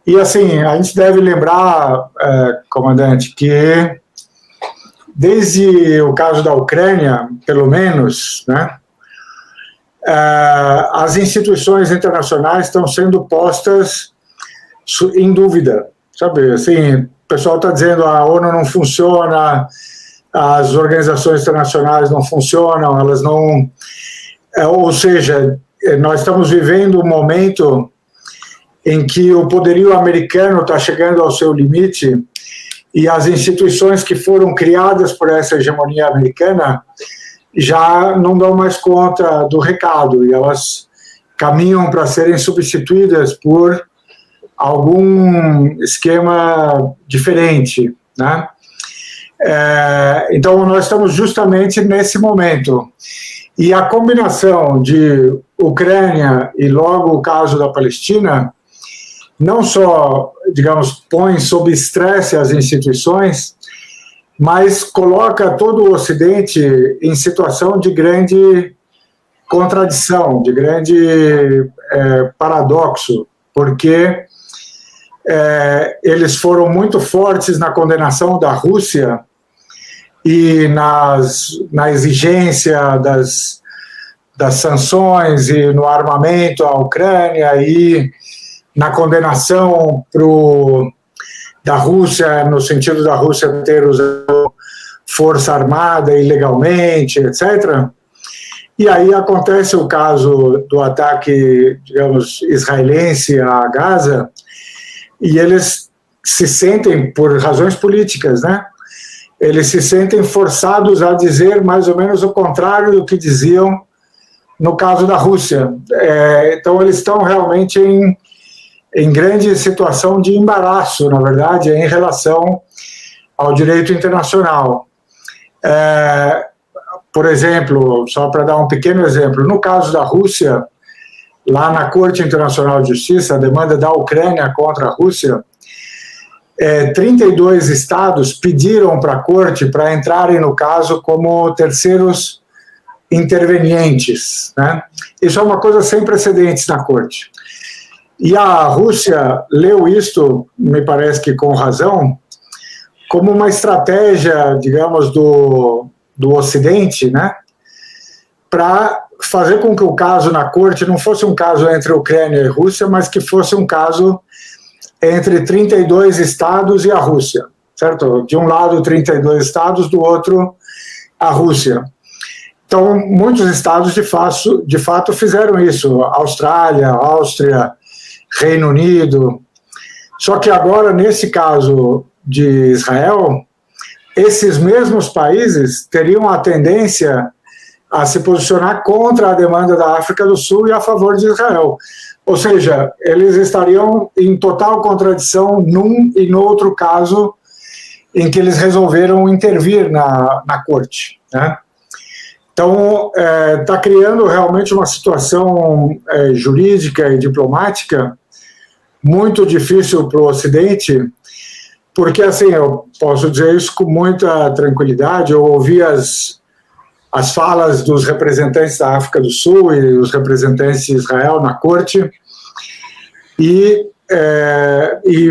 E assim, a gente deve lembrar, comandante, que desde o caso da Ucrânia, pelo menos, né, as instituições internacionais estão sendo postas em dúvida, sabe? Assim, o pessoal está dizendo a ONU não funciona, as organizações internacionais não funcionam, elas não... ou seja, nós estamos vivendo um momento em que o poderio americano está chegando ao seu limite e as instituições que foram criadas por essa hegemonia americana já não dão mais conta do recado e elas caminham para serem substituídas por algum esquema diferente, né? Então, nós estamos justamente nesse momento. E a combinação de Ucrânia e logo o caso da Palestina não só, digamos, põe sob estresse as instituições, mas coloca todo o Ocidente em situação de grande contradição, de grande paradoxo, porque eles foram muito fortes na condenação da Rússia e na exigência das sanções e no armamento à Ucrânia e na condenação da Rússia, no sentido da Rússia ter usado força armada ilegalmente, etc. E aí acontece o caso do ataque, digamos, israelense a Gaza, e eles se sentem, por razões políticas, né? Eles se sentem forçados a dizer mais ou menos o contrário do que diziam no caso da Rússia. Então eles estão realmente em grande situação de embaraço, na verdade, em relação ao direito internacional. Por exemplo, só para dar um pequeno exemplo, no caso da Rússia, lá na Corte Internacional de Justiça, a demanda da Ucrânia contra a Rússia, 32 estados pediram para a Corte para entrarem no caso como terceiros intervenientes, né? Isso é uma coisa sem precedentes na Corte. E a Rússia leu isto, me parece que com razão, como uma estratégia, digamos, do Ocidente, né, para fazer com que o caso na Corte não fosse um caso entre Ucrânia e Rússia, mas que fosse um caso entre 32 estados e a Rússia, certo? De um lado 32 estados, do outro a Rússia. Então, muitos estados de fato fizeram isso, Austrália, Áustria, Reino Unido. Só que agora, nesse caso de Israel, esses mesmos países teriam a tendência a se posicionar contra a demanda da África do Sul e a favor de Israel. Ou seja, eles estariam em total contradição num e no outro caso em que eles resolveram intervir na corte, né? Então, está criando realmente uma situação jurídica e diplomática muito difícil para o Ocidente, porque, assim, eu posso dizer isso com muita tranquilidade, eu ouvi as falas dos representantes da África do Sul e os representantes de Israel na corte, e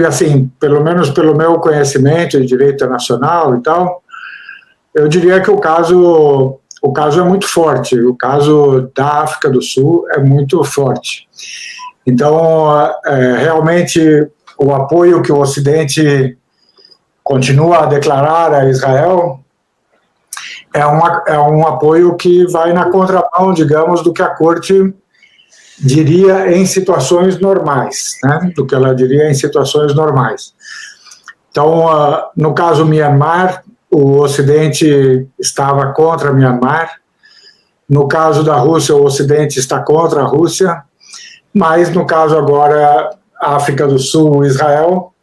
assim, pelo menos pelo meu conhecimento de direito internacional e tal, eu diria que o caso é muito forte, o caso da África do Sul é muito forte. Então, realmente, o apoio que o Ocidente continua a declarar a Israel é um apoio que vai na contramão, digamos, do que a Corte diria em situações normais, né? Do que ela diria em situações normais. Então, no caso Myanmar, o Ocidente estava contra Myanmar. No caso da Rússia, o Ocidente está contra a Rússia. Mas, no caso agora, África do Sul e Israel,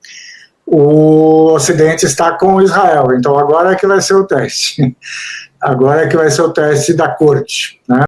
o Ocidente está com Israel. Então, agora é que vai ser o teste. Agora é que vai ser o teste da Corte, né?